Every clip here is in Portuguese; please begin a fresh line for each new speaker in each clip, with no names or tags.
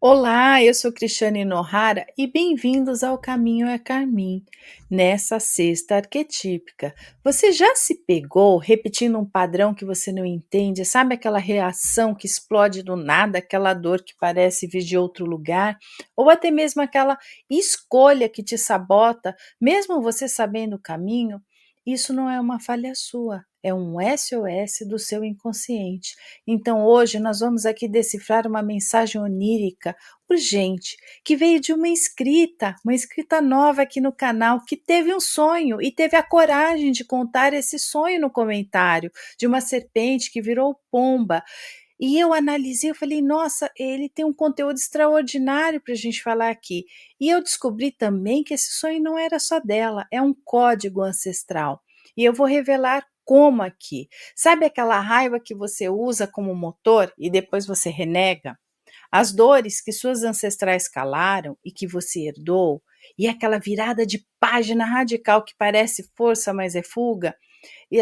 Olá, eu sou Cristiane Nohara e bem-vindos ao Caminho é Carmim. Nessa sexta arquetípica, você já se pegou repetindo um padrão que você não entende? Sabe aquela reação que explode do nada, aquela dor que parece vir de outro lugar? Ou até mesmo aquela escolha que te sabota, mesmo você sabendo o caminho? Isso não é uma falha sua, é um SOS do seu inconsciente. Então hoje nós vamos aqui decifrar uma mensagem onírica urgente, que veio de uma inscrita nova aqui no canal, que teve um sonho e teve a coragem de contar esse sonho no comentário, de uma serpente que virou pomba. E eu analisei, eu falei, nossa, ele tem um conteúdo extraordinário para a gente falar aqui. E eu descobri também que esse sonho não era só dela, é um código ancestral. E eu vou revelar como aqui. Sabe aquela raiva que você usa como motor e depois você renega? As dores que suas ancestrais calaram e que você herdou, e aquela virada de página radical que parece força, mas é fuga, e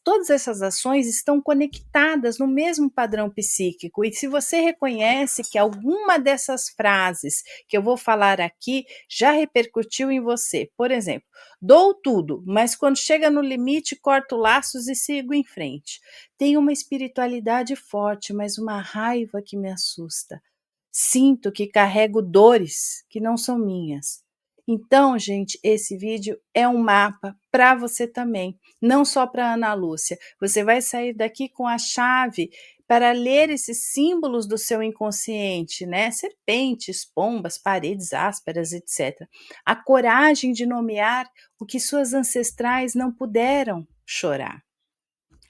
todas essas ações estão conectadas no mesmo padrão psíquico. E se você reconhece que alguma dessas frases que eu vou falar aqui já repercutiu em você, por exemplo, dou tudo, mas quando chega no limite, corto laços e sigo em frente. Tenho uma espiritualidade forte, mas uma raiva que me assusta. Sinto que carrego dores que não são minhas. Então, gente, esse vídeo é um mapa para você também, não só para Ana Lúcia. Você vai sair daqui com a chave para ler esses símbolos do seu inconsciente, né? Serpentes, pombas, paredes ásperas, etc. A coragem de nomear o que suas ancestrais não puderam chorar.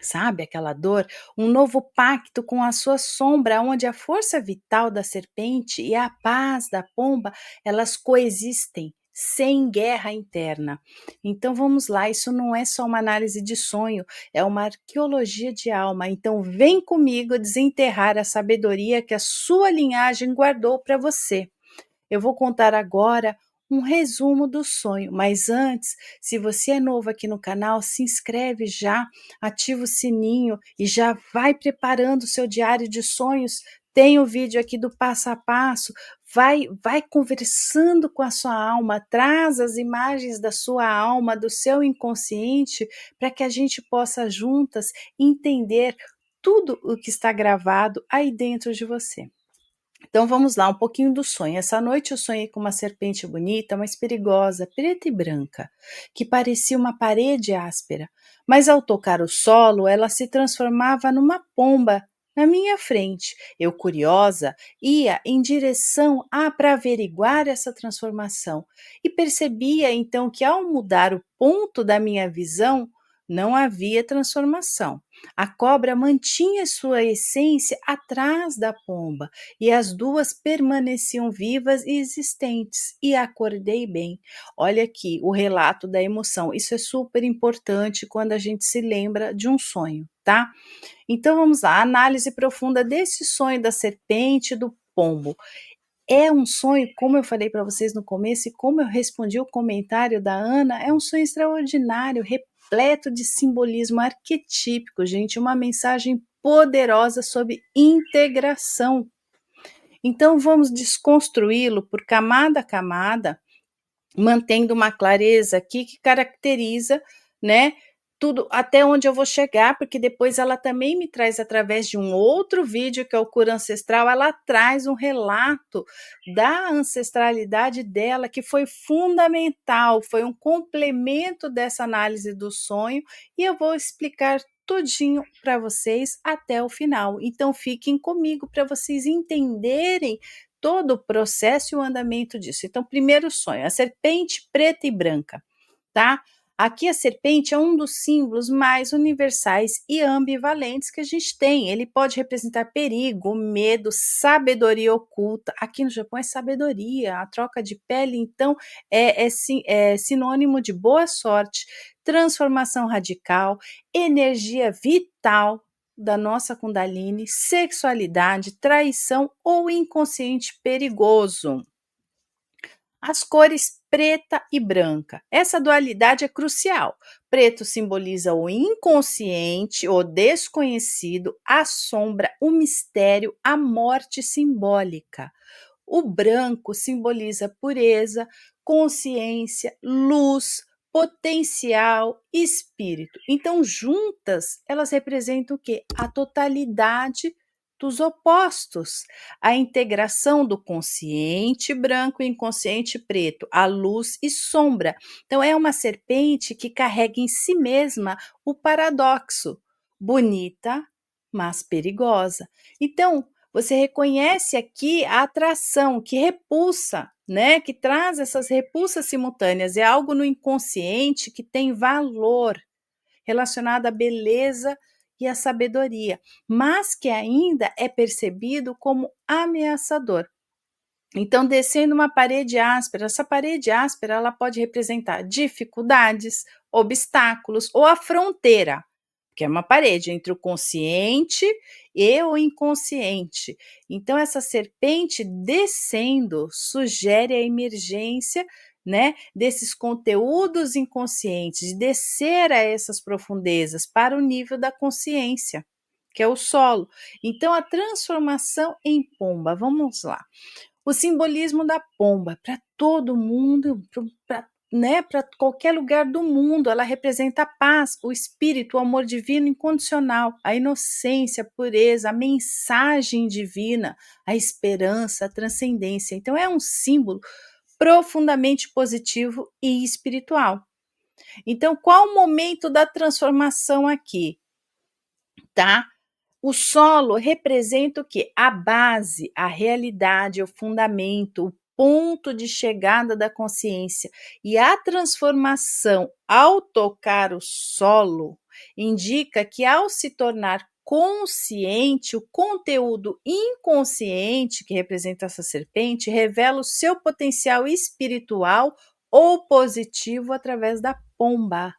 Sabe aquela dor? Um novo pacto com a sua sombra, onde a força vital da serpente e a paz da pomba, elas coexistem sem guerra interna. Então vamos lá, isso não é só uma análise de sonho, é uma arqueologia de alma. Então vem comigo desenterrar a sabedoria que a sua linhagem guardou para você. Eu vou contar agora um resumo do sonho, mas antes, se você é novo aqui no canal, se inscreve já, ativa o sininho e já vai preparando o seu diário de sonhos. Tem o vídeo aqui do passo a passo, vai conversando com a sua alma, traz as imagens da sua alma, do seu inconsciente, para que a gente possa juntas entender tudo o que está gravado aí dentro de você. Então vamos lá, um pouquinho do sonho. Essa noite eu sonhei com uma serpente bonita, mas perigosa, preta e branca, que parecia uma parede áspera. Mas ao tocar o solo, ela se transformava numa pomba na minha frente. Eu, curiosa, ia em direção para averiguar essa transformação e percebia então que ao mudar o ponto da minha visão, não havia transformação. A cobra mantinha sua essência atrás da pomba e as duas permaneciam vivas e existentes. E acordei bem. Olha aqui o relato da emoção. Isso é super importante quando a gente se lembra de um sonho, tá? Então vamos lá, análise profunda desse sonho da serpente e do pombo. É um sonho, como eu falei para vocês no começo e como eu respondi o comentário da Ana, é um sonho extraordinário, repleto de simbolismo arquetípico, gente, uma mensagem poderosa sobre integração. Então vamos desconstruí-lo por camada a camada, mantendo uma clareza aqui que caracteriza, né, tudo até onde eu vou chegar, porque depois ela também me traz através de um outro vídeo que é o Cura Ancestral, ela traz um relato da ancestralidade dela que foi fundamental, foi um complemento dessa análise do sonho e eu vou explicar tudinho para vocês até o final. Então fiquem comigo para vocês entenderem todo o processo e o andamento disso. Então, primeiro sonho, a serpente preta e branca, tá? Aqui a serpente é um dos símbolos mais universais e ambivalentes que a gente tem. Ele pode representar perigo, medo, sabedoria oculta. Aqui no Japão é sabedoria. A troca de pele, então, é sinônimo de boa sorte, transformação radical, energia vital da nossa Kundalini, sexualidade, traição ou inconsciente perigoso. As cores preta e branca. Essa dualidade é crucial. Preto simboliza o inconsciente, o desconhecido, a sombra, o mistério, a morte simbólica. O branco simboliza pureza, consciência, luz, potencial, espírito. Então, juntas, elas representam o quê? A totalidade dos opostos, a integração do consciente branco e inconsciente preto, a luz e sombra. Então, é uma serpente que carrega em si mesma o paradoxo, bonita, mas perigosa. Então, você reconhece aqui a atração que repulsa, né? Que traz essas repulsas simultâneas. É algo no inconsciente que tem valor relacionado à beleza e à sabedoria, mas que ainda é percebido como ameaçador. Então, descendo uma parede áspera, essa parede áspera ela pode representar dificuldades, obstáculos ou a fronteira, que é uma parede entre o consciente e o inconsciente. Então, essa serpente descendo sugere a emergência, né, desses conteúdos inconscientes, de descer a essas profundezas para o nível da consciência, que é o solo. Então, a transformação em pomba, vamos lá. O simbolismo da pomba para todo mundo, para né, para qualquer lugar do mundo, ela representa a paz, o espírito, o amor divino incondicional, a inocência, a pureza, a mensagem divina, a esperança, a transcendência. Então é um símbolo profundamente positivo e espiritual. Então, qual o momento da transformação aqui, tá? O solo representa o quê? A base, a realidade, o fundamento, o ponto de chegada da consciência. E a transformação ao tocar o solo indica que ao se tornar consciente, o conteúdo inconsciente que representa essa serpente revela o seu potencial espiritual ou positivo através da pomba.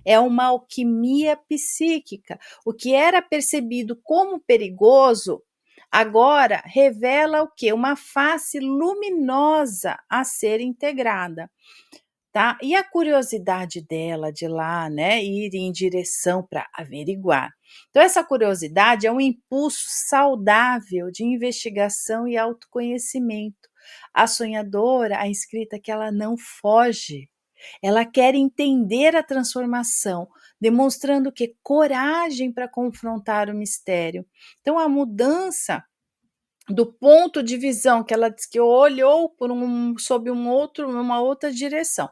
É uma alquimia psíquica. O que era percebido como perigoso, agora revela o que? Uma face luminosa a ser integrada. Tá? E a curiosidade dela de lá, né, ir em direção para averiguar. Então, essa curiosidade é um impulso saudável de investigação e autoconhecimento. A sonhadora, a inscrita, que ela não foge, ela quer entender a transformação, demonstrando que coragem para confrontar o mistério. Então, a mudança do ponto de visão que ela diz que olhou sob uma outra direção.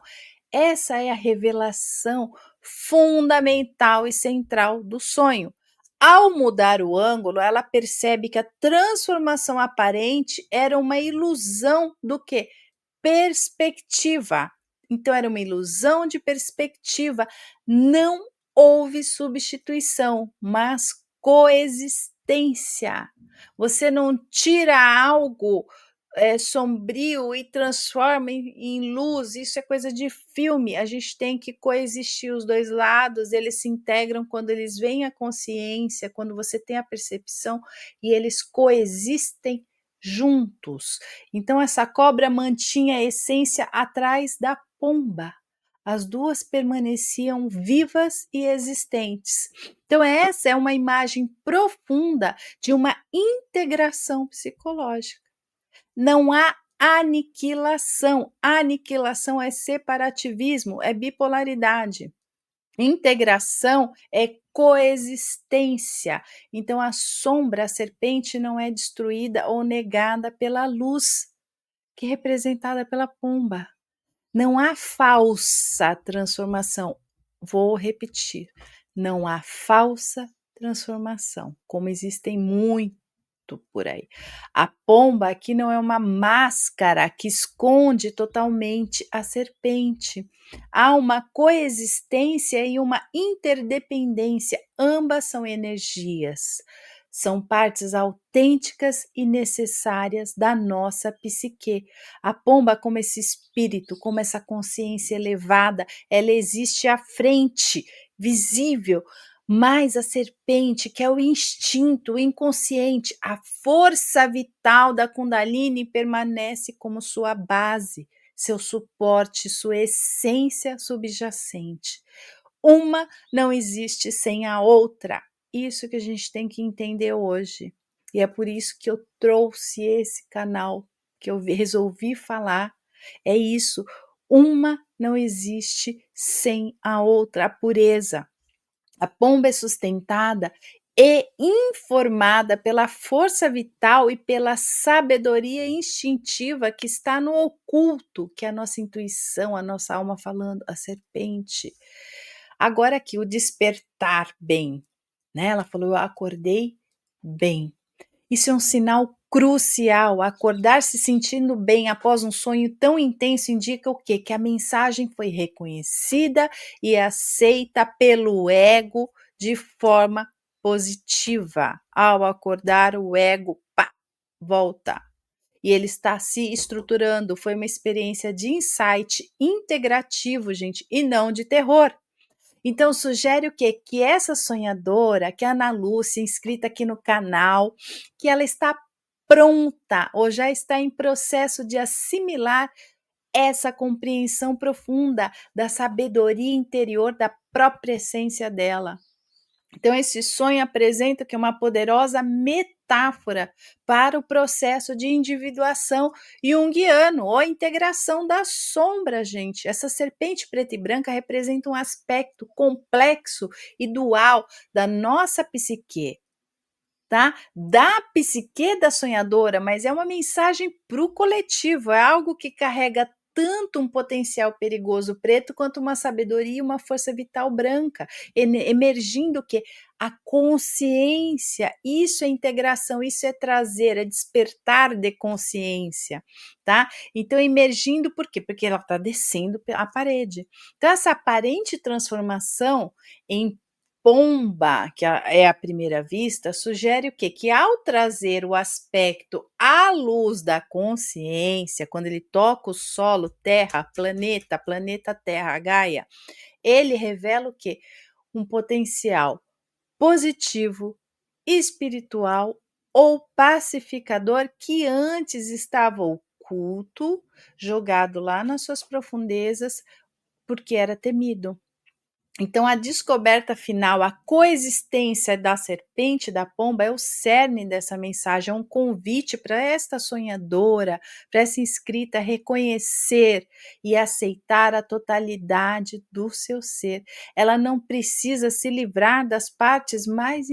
Essa é a revelação fundamental e central do sonho. Ao mudar o ângulo, ela percebe que a transformação aparente era uma ilusão do que? Perspectiva. Então, era uma ilusão de perspectiva. Não houve substituição, mas coexistência. Você não tira algo sombrio e transforma em luz. Isso é coisa de filme. A gente tem que coexistir os dois lados. Eles se integram quando eles veem a consciência, quando você tem a percepção, e eles coexistem juntos. Então, essa cobra mantinha a essência atrás da pomba. As duas permaneciam vivas e existentes. Então, essa é uma imagem profunda de uma integração psicológica. Não há aniquilação. Aniquilação é separativismo, é bipolaridade. Integração é coexistência. Então, a sombra, a serpente, não é destruída ou negada pela luz, que é representada pela pomba. Não há falsa transformação. Vou repetir. Não há falsa transformação, como existem muito por aí. A pomba aqui não é uma máscara que esconde totalmente a serpente. Há uma coexistência e uma interdependência. Ambas são energias. São partes autênticas e necessárias da nossa psique. A pomba, como esse espírito, como essa consciência elevada, ela existe à frente, visível, mas a serpente, que é o instinto, o inconsciente, a força vital da Kundalini permanece como sua base, seu suporte, sua essência subjacente. Uma não existe sem a outra. Isso que a gente tem que entender hoje. E é por isso que eu trouxe esse canal que eu resolvi falar é isso, uma não existe sem a outra, a pureza. A pomba é sustentada e informada pela força vital e pela sabedoria instintiva que está no oculto, que é a nossa intuição, a nossa alma falando, a serpente. Agora aqui, o despertar bem, né? Ela falou: eu acordei bem. Isso é um sinal crucial. Acordar se sentindo bem após um sonho tão intenso indica o quê? Que a mensagem foi reconhecida e aceita pelo ego de forma positiva. Ao acordar, o ego, pá, volta. E ele está se estruturando. Foi uma experiência de insight integrativo, gente, e não de terror. Então, sugere o quê? Que essa sonhadora, que é a Ana Lúcia, inscrita aqui no canal, que ela está pronta ou já está em processo de assimilar essa compreensão profunda da sabedoria interior da própria essência dela. Então, esse sonho apresenta que é uma poderosa metáfora para o processo de individuação junguiano ou integração da sombra, gente. Essa serpente preta e branca representa um aspecto complexo e dual da nossa psique, tá? Da psique da sonhadora, mas é uma mensagem para o coletivo, é algo que carrega tanto um potencial perigoso preto quanto uma sabedoria e uma força vital branca, emergindo o que? A consciência, isso é integração, isso é trazer, é despertar de consciência, tá? Então, emergindo por quê? Porque ela está descendo a parede. Então, essa aparente transformação em pomba, que é a primeira vista, sugere o quê? Que ao trazer o aspecto à luz da consciência, quando ele toca o solo, terra, planeta Terra, Gaia, ele revela o quê? Um potencial positivo, espiritual ou pacificador que antes estava oculto, jogado lá nas suas profundezas, porque era temido. Então, a descoberta final, a coexistência da serpente e da pomba é o cerne dessa mensagem, é um convite para esta sonhadora, para essa inscrita reconhecer e aceitar a totalidade do seu ser. Ela não precisa se livrar das partes mais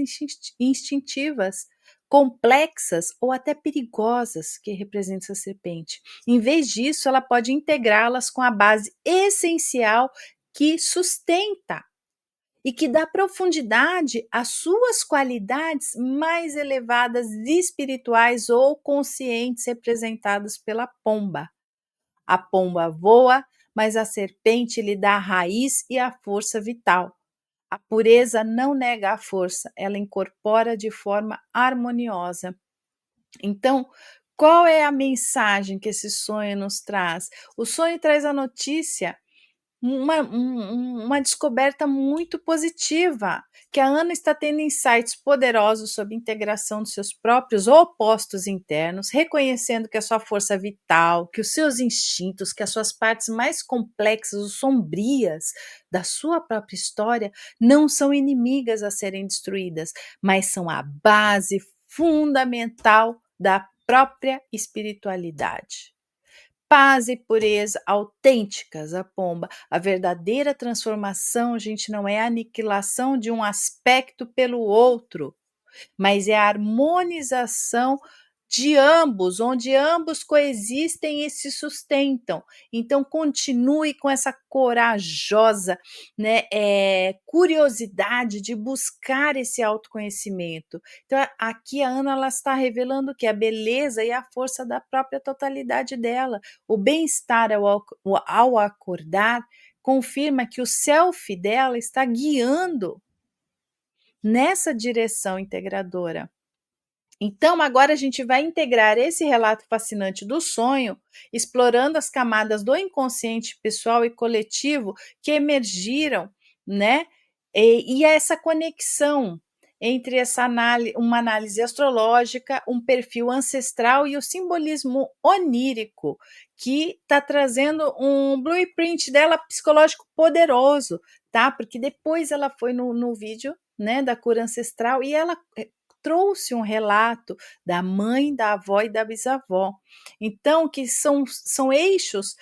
instintivas, complexas ou até perigosas que representa essa serpente. Em vez disso, ela pode integrá-las com a base essencial que sustenta e que dá profundidade às suas qualidades mais elevadas espirituais ou conscientes representadas pela pomba. A pomba voa, mas a serpente lhe dá a raiz e a força vital. A pureza não nega a força, ela incorpora de forma harmoniosa. Então, qual é a mensagem que esse sonho nos traz? O sonho traz a notícia uma descoberta muito positiva, que a Ana está tendo insights poderosos sobre a integração dos seus próprios opostos internos, reconhecendo que a sua força vital, que os seus instintos, que as suas partes mais complexas ou sombrias da sua própria história não são inimigas a serem destruídas, mas são a base fundamental da própria espiritualidade. Paz e pureza autênticas, a pomba. A verdadeira transformação, gente, não é a aniquilação de um aspecto pelo outro, mas é a harmonização de ambos, onde ambos coexistem e se sustentam. Então, continue com essa corajosa, né, curiosidade de buscar esse autoconhecimento. Então, aqui a Ana ela está revelando que a beleza e a força da própria totalidade dela, o bem-estar ao acordar, confirma que o self dela está guiando nessa direção integradora. Então, agora a gente vai integrar esse relato fascinante do sonho, explorando as camadas do inconsciente pessoal e coletivo que emergiram, né? E essa conexão entre uma análise astrológica, um perfil ancestral e o simbolismo onírico, que está trazendo um blueprint dela psicológico poderoso, tá? Porque depois ela foi no vídeo, né, da cura ancestral e ela trouxe um relato da mãe, da avó e da bisavó. Então, que são eixos,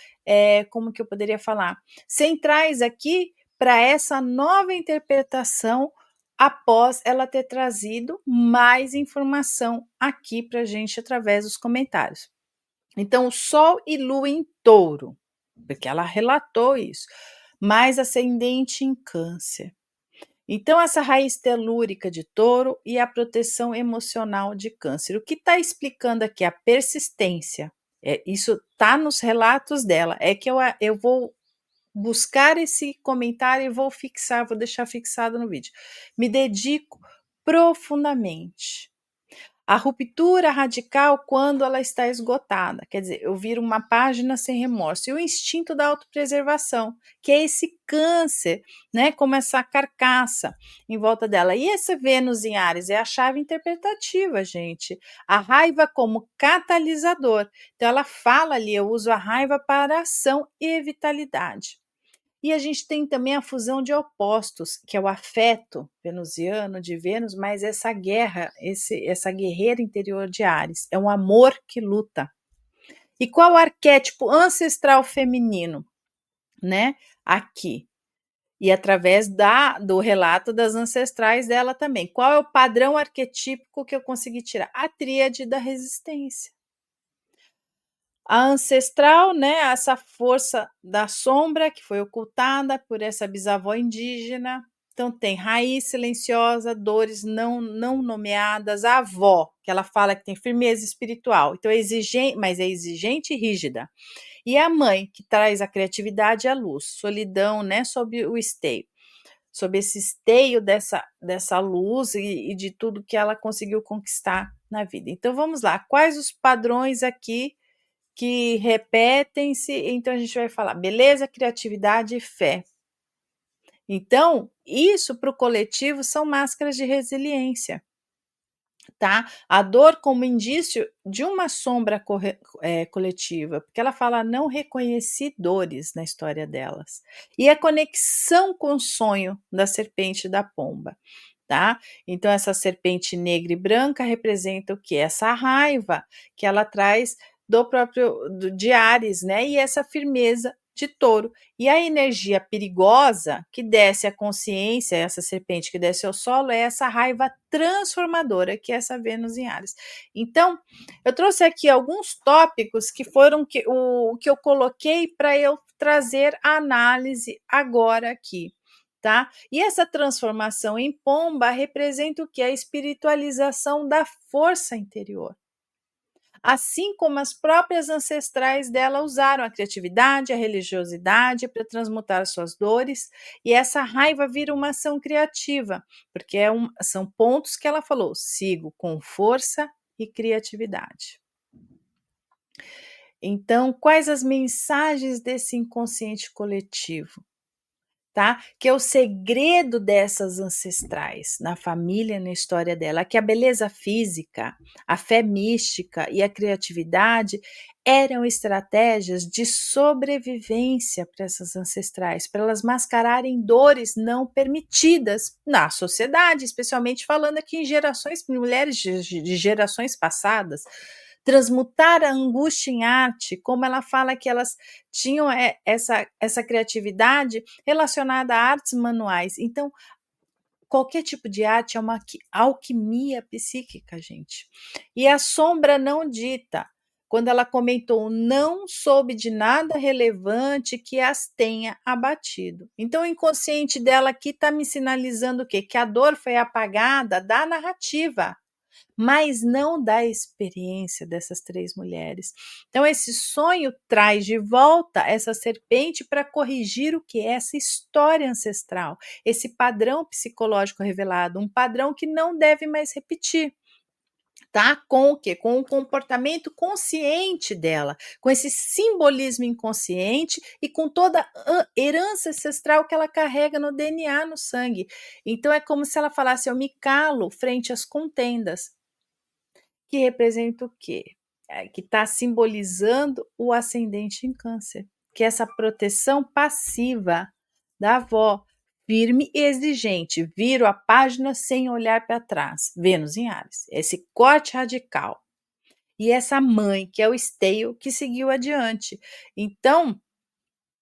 como que eu poderia falar? Centrais aqui para essa nova interpretação após ela ter trazido mais informação aqui para a gente através dos comentários. Então, Sol e Lua em Touro, porque ela relatou isso, mais ascendente em Câncer. Então, essa raiz telúrica de Touro e a proteção emocional de Câncer. O que está explicando aqui? A persistência. Isso está nos relatos dela. É que eu vou buscar esse comentário e vou fixar, vou deixar fixado no vídeo. Me dedico profundamente. A ruptura radical quando ela está esgotada, quer dizer, eu viro uma página sem remorso. E o instinto da autopreservação, que é esse câncer, né, como essa carcaça em volta dela. E essa Vênus em Áries é a chave interpretativa, gente. A raiva como catalisador. Então ela fala ali, eu uso a raiva para ação e vitalidade. E a gente tem também a fusão de opostos, que é o afeto venusiano de Vênus, mas essa guerra, essa guerreira interior de Áries, é um amor que luta. E qual o arquétipo ancestral feminino, né? Aqui. E através do relato das ancestrais dela também. Qual é o padrão arquetípico que eu consegui tirar? A tríade da resistência. A ancestral, né, essa força da sombra que foi ocultada por essa bisavó indígena. Então tem raiz silenciosa, dores não nomeadas, a avó, que ela fala que tem firmeza espiritual, então é exigente, mas é exigente e rígida. E a mãe, que traz a criatividade e a luz, solidão, né, sob o esteio. Sob esse esteio dessa luz e de tudo que ela conseguiu conquistar na vida. Então vamos lá, quais os padrões aqui que repetem-se, então a gente vai falar beleza, criatividade e fé. Então, isso para o coletivo são máscaras de resiliência, tá? A dor como indício de uma sombra coletiva, porque ela fala não reconheci dores na história delas. E a conexão com o sonho da serpente e da pomba. Tá? Então, essa serpente negra e branca representa o que? Essa raiva que ela traz de Áries, né? E essa firmeza de Touro. E a energia perigosa que desce à consciência, essa serpente que desce ao solo, é essa raiva transformadora, que é essa Vênus em Áries. Então, eu trouxe aqui alguns tópicos que foram o que eu coloquei para eu trazer a análise agora aqui. Tá? E essa transformação em pomba representa o que? A espiritualização da força interior. Assim como as próprias ancestrais dela usaram a criatividade, a religiosidade para transmutar suas dores, e essa raiva vira uma ação criativa, porque são pontos que ela falou: sigo com força e criatividade. Então, quais as mensagens desse inconsciente coletivo? Tá? Que é o segredo dessas ancestrais na família, na história dela, que a beleza física, a fé mística e a criatividade eram estratégias de sobrevivência para essas ancestrais, para elas mascararem dores não permitidas na sociedade, especialmente falando aqui em gerações, mulheres de gerações passadas. Transmutar a angústia em arte, como ela fala que elas tinham essa criatividade relacionada a artes manuais. Então, qualquer tipo de arte é uma alquimia psíquica, gente. E a sombra não dita. Quando ela comentou, não soube de nada relevante que as tenha abatido. Então, o inconsciente dela aqui está me sinalizando o quê? Que a dor foi apagada da narrativa, mas não da experiência dessas 3 mulheres. Então, esse sonho traz de volta essa serpente para corrigir o que é essa história ancestral, esse padrão psicológico revelado, um padrão que não deve mais repetir. Tá? Com o quê? Com o comportamento consciente dela, com esse simbolismo inconsciente e com toda a herança ancestral que ela carrega no DNA, no sangue. Então é como se ela falasse: eu me calo frente às contendas, que representa o quê? Que está simbolizando o ascendente em Câncer, que é essa proteção passiva da avó firme e exigente, viro a página sem olhar para trás. Vênus em Áries, esse corte radical. E essa mãe, que é o esteio, que seguiu adiante. Então,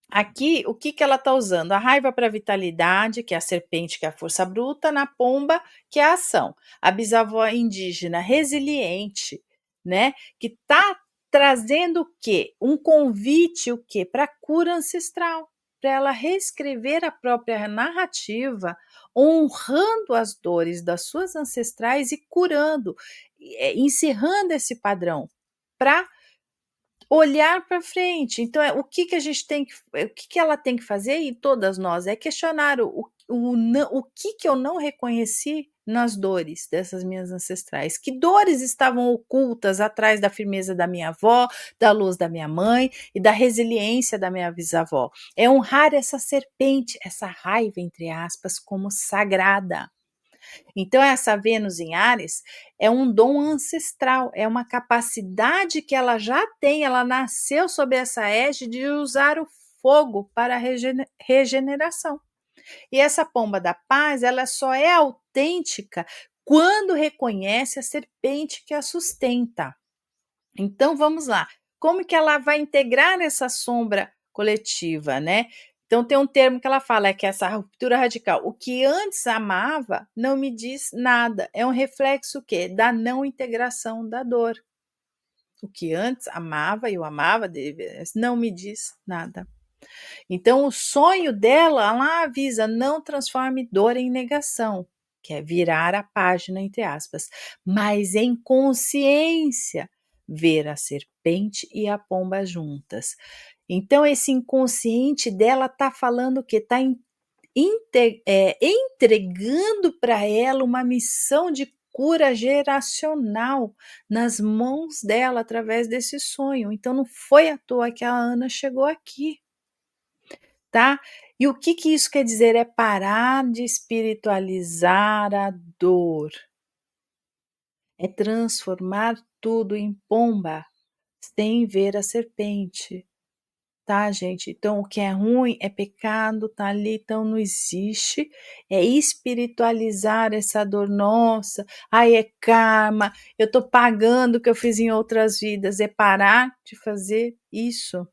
aqui, o que que ela está usando? A raiva para a vitalidade, que é a serpente, que é a força bruta, na pomba, que é a ação. A bisavó indígena resiliente, né? Que está trazendo o quê? Um convite, o quê? Para a cura ancestral, para ela reescrever a própria narrativa, honrando as dores das suas ancestrais e curando, encerrando esse padrão, para olhar para frente. Então, o que que a gente tem que o que que ela tem que fazer, e todas nós, é questionar o que que eu não reconheci nas dores dessas minhas ancestrais. Que dores estavam ocultas atrás da firmeza da minha avó, da luz da minha mãe e da resiliência da minha bisavó. É honrar essa serpente, essa raiva, entre aspas, como sagrada. Então, essa Vênus em Áries é um dom ancestral, é uma capacidade que ela já tem, ela nasceu sob essa égide de usar o fogo para a regeneração. E essa pomba da paz, ela só é autêntica quando reconhece a serpente que a sustenta. Então vamos lá, como que ela vai integrar essa sombra coletiva, né? Então tem um termo que ela fala, é que essa ruptura radical, o que antes amava não me diz nada, é um reflexo o quê? Da não integração da dor. O que antes amava e eu amava, não me diz nada. Então o sonho dela, lá avisa, não transforme dor em negação, que é virar a página, entre aspas, mas em consciência, ver a serpente e a pomba juntas. Então esse inconsciente dela está falando o quê? Está entregando para ela uma missão de cura geracional nas mãos dela através desse sonho. Então não foi à toa que a Ana chegou aqui, tá? E o que que isso quer dizer? É parar de espiritualizar a dor, é transformar tudo em pomba, sem ver a serpente, tá, gente? Então, o que é ruim é pecado, tá ali, então não existe. É espiritualizar essa dor, nossa, ai, é karma, eu tô pagando o que eu fiz em outras vidas. É parar de fazer isso.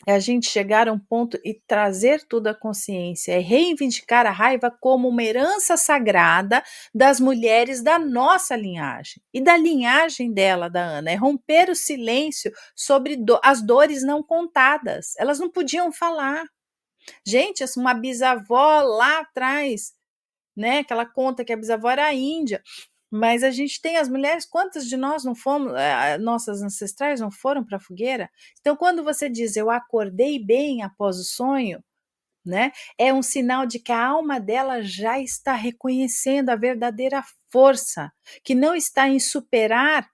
É a gente chegar a um ponto e trazer tudo à consciência, é reivindicar a raiva como uma herança sagrada das mulheres da nossa linhagem e da linhagem dela, da Ana, é romper o silêncio sobre as dores não contadas. Elas não podiam falar. Gente, uma bisavó lá atrás, né, que ela conta que a bisavó era índia, mas a gente tem as mulheres, quantas de nós não fomos, nossas ancestrais não foram para a fogueira? Então, quando você diz eu acordei bem após o sonho, né, é um sinal de que a alma dela já está reconhecendo a verdadeira força, que não está em superar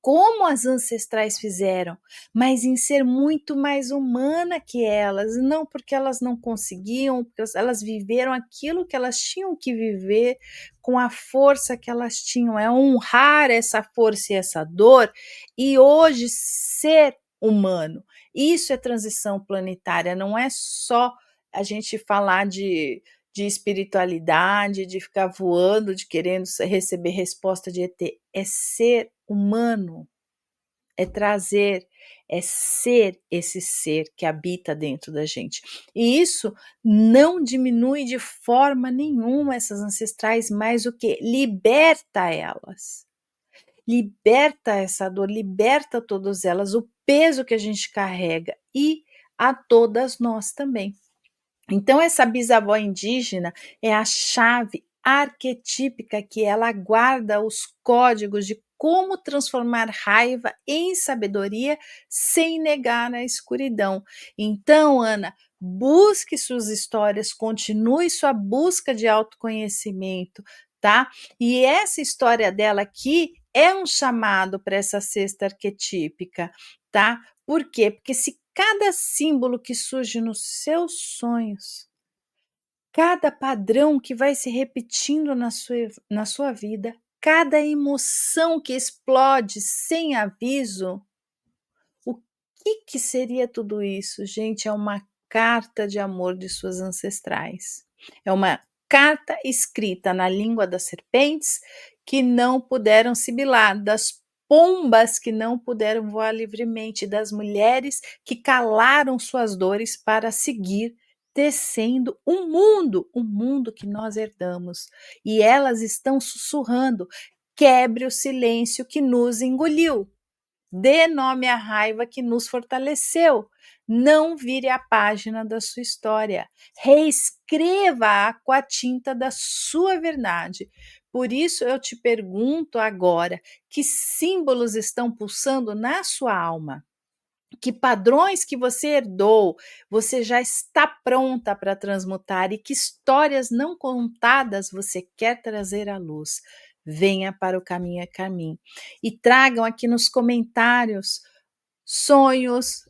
como as ancestrais fizeram, mas em ser muito mais humana que elas, não porque elas não conseguiam, porque elas viveram aquilo que elas tinham que viver com a força que elas tinham, é honrar essa força e essa dor e hoje ser humano. Isso é transição planetária, não é só a gente falar de espiritualidade, de ficar voando, de querendo receber resposta de ET, é ser humano, é trazer, é ser esse ser que habita dentro da gente. E isso não diminui de forma nenhuma essas ancestrais, mas o que? Liberta elas. Liberta essa dor, liberta todas elas, o peso que a gente carrega e a todas nós também. Então, essa bisavó indígena é a chave arquetípica que ela guarda os códigos de como transformar raiva em sabedoria sem negar a escuridão. Então, Ana, busque suas histórias, continue sua busca de autoconhecimento, tá? E essa história dela aqui é um chamado para essa cesta arquetípica, tá? Por quê? Porque se cada símbolo que surge nos seus sonhos, cada padrão que vai se repetindo na sua vida, cada emoção que explode sem aviso, o que que seria tudo isso? Gente, é uma carta de amor de suas ancestrais. É uma carta escrita na língua das serpentes que não puderam sibilar, das pombas que não puderam voar livremente, das mulheres que calaram suas dores para seguir tecendo um mundo que nós herdamos. E elas estão sussurrando: quebre o silêncio que nos engoliu. Dê nome à raiva que nos fortaleceu. Não vire a página da sua história. Reescreva-a com a tinta da sua verdade. Por isso eu te pergunto agora: que símbolos estão pulsando na sua alma? Que padrões que você herdou, você já está pronta para transmutar e que histórias não contadas você quer trazer à luz. Venha para o Caminho é Caminho e tragam aqui nos comentários sonhos,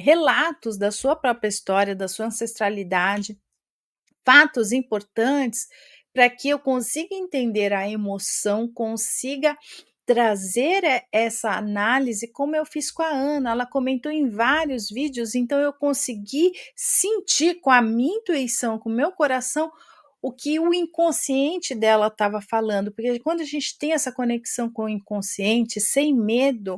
relatos da sua própria história, da sua ancestralidade, fatos importantes para que eu consiga entender a emoção, consiga trazer essa análise, como eu fiz com a Ana. Ela comentou em vários vídeos, então eu consegui sentir com a minha intuição, com o meu coração, o que o inconsciente dela estava falando, porque quando a gente tem essa conexão com o inconsciente, sem medo,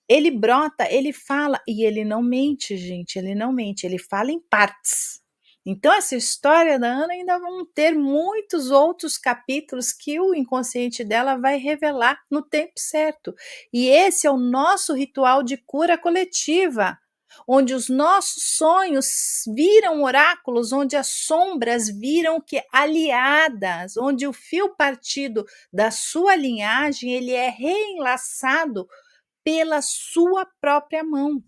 ele brota, ele fala, e ele não mente, gente, ele não mente, ele fala em partes. Então, essa história da Ana ainda vão ter muitos outros capítulos que o inconsciente dela vai revelar no tempo certo. E esse é o nosso ritual de cura coletiva, onde os nossos sonhos viram oráculos, onde as sombras viram que aliadas, onde o fio partido da sua linhagem ele é reenlaçado pela sua própria mão.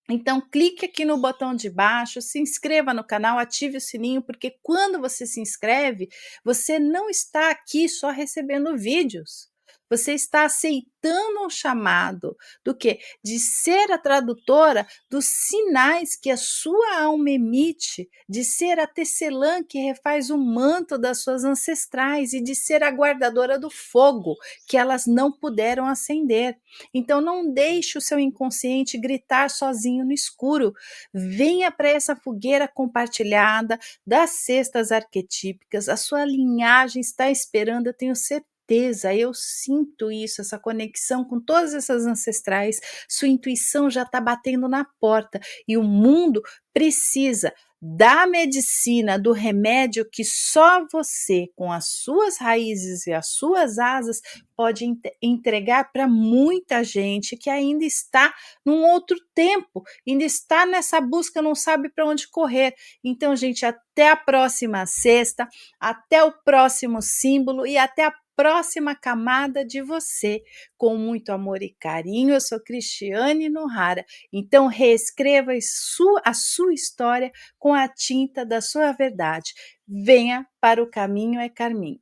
Então, clique aqui no botão de baixo, se inscreva no canal, ative o sininho, porque quando você se inscreve, você não está aqui só recebendo vídeos. Você está aceitando um chamado do que? De ser a tradutora dos sinais que a sua alma emite, de ser a tecelã que refaz o manto das suas ancestrais e de ser a guardadora do fogo que elas não puderam acender. Então não deixe o seu inconsciente gritar sozinho no escuro. Venha para essa fogueira compartilhada das cestas arquetípicas. A sua linhagem está esperando, eu tenho certeza, eu sinto isso, essa conexão com todas essas ancestrais. Sua intuição já está batendo na porta e o mundo precisa da medicina, do remédio que só você, com as suas raízes e as suas asas, pode entregar para muita gente que ainda está num outro tempo, ainda está nessa busca, não sabe para onde correr. Então, gente, até a próxima sexta, até o próximo símbolo e até a próxima camada de você. Com muito amor e carinho, eu sou Cristiane Nohara. Então, reescreva a sua história com a tinta da sua verdade. Venha para o Caminho é Carmim.